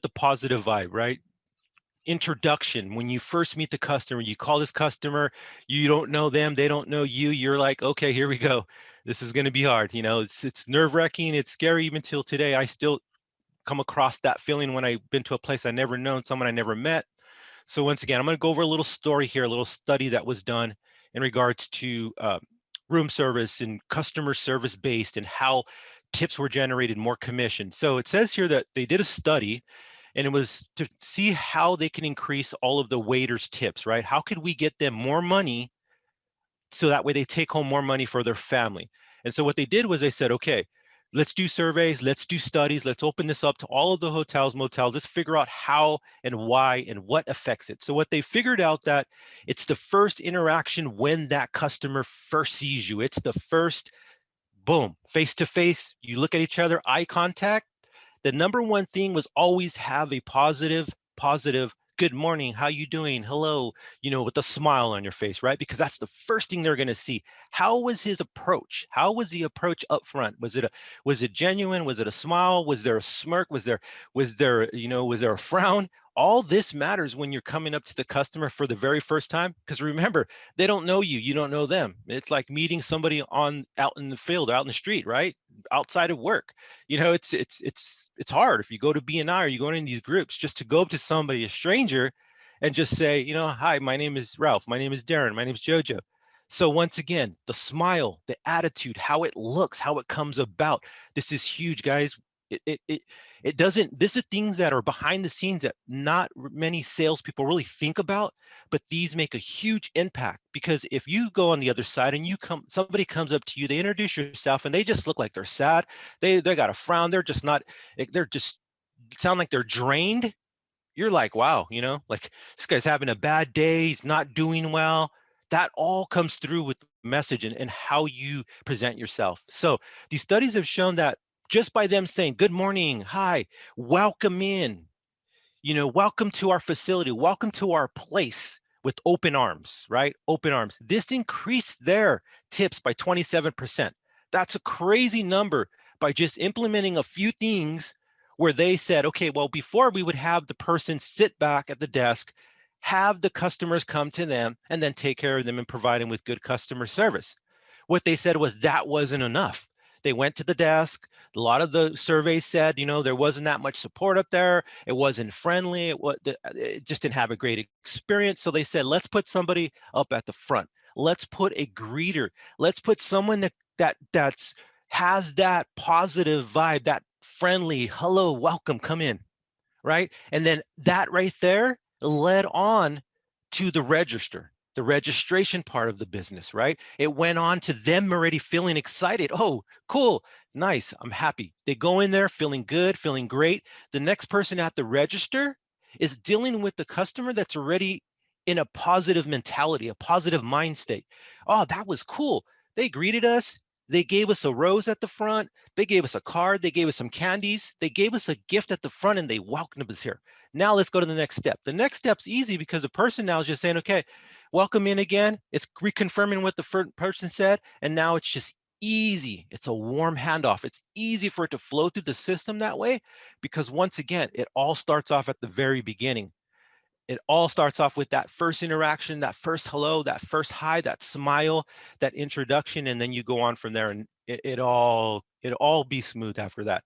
the positive vibe, right? Introduction. When you first meet the customer, you call this customer, you don't know them, they don't know you. You're like, okay, here we go. This is going to be hard. You know, it's nerve-wracking. It's scary. Even till today, I still come across that feeling when I've been to a place I never known, someone I never met. So once again, I'm going to go over a little story here, a little study that was done in regards to room service and customer service based, and how tips were generated, more commission. So it says here that they did a study, and it was to see how they can increase all of the waiters' tips, right? How could we get them more money so that way they take home more money for their family? And so what they did was they said, okay, let's do surveys, let's do studies, let's open this up to all of the hotels, motels, let's figure out how and why and what affects it. So what they figured out that it's the first interaction when that customer first sees you. It's the first, boom, face to face, you look at each other, eye contact. The number one thing was always have a positive, good morning, how you doing, hello, you know, with a smile on your face, right? Because that's the first thing they're going to see. How was his approach? How was the approach up front? Was it genuine? Was it a smile? Was there a smirk? Was there a frown? All this matters when you're coming up to the customer for the very first time, because remember, they don't know you, you don't know them. It's like meeting somebody out in the field, out in the street, right? Outside of work. You know, it's hard if you go to BNI or you go in these groups, just to go up to somebody, a stranger, and just say, you know, hi, my name is Ralph, my name is Darren, my name is Jojo. So once again, the smile, the attitude, how it looks, how it comes about, this is huge, guys. It doesn't, this is things that are behind the scenes that not many salespeople really think about, but these make a huge impact. Because if you go on the other side and somebody comes up to you, they introduce yourself and they just look like they're sad, they got a frown, they're just not, they're just sound like they're drained. You're like, wow, you know, like this guy's having a bad day, he's not doing well. That all comes through with the message and how you present yourself. So these studies have shown that just by them saying good morning, hi, welcome in, you know, welcome to our facility, welcome to our place, with open arms, right? Open arms. This increased their tips by 27%. That's a crazy number by just implementing a few things where they said, okay, well, before we would have the person sit back at the desk, have the customers come to them, and then take care of them and provide them with good customer service. What they said was that wasn't enough. They went to the desk. A lot of the surveys said, you know, there wasn't that much support up there. It wasn't friendly. It just didn't have a great experience. So they said, let's put somebody up at the front. Let's put a greeter. Let's put someone that's has that positive vibe, that friendly, hello, welcome, come in, right? And then that right there led on to the register, the registration part of the business, right? It went on to them already feeling excited. Oh, cool, nice, I'm happy. They go in there feeling good, feeling great. The next person at the register is dealing with the customer that's already in a positive mentality, a positive mind state. Oh, that was cool. They greeted us. They gave us a rose at the front. They gave us a card. They gave us some candies. They gave us a gift at the front and they welcomed us here. Now let's go to the next step. The next step's easy because the person now is just saying, okay, welcome in again. It's reconfirming what the first person said. And now it's just easy. It's a warm handoff. It's easy for it to flow through the system that way, because once again, it all starts off at the very beginning. It all starts off with that first interaction, that first hello, that first hi, that smile, that introduction, and then you go on from there, and it all be smooth after that.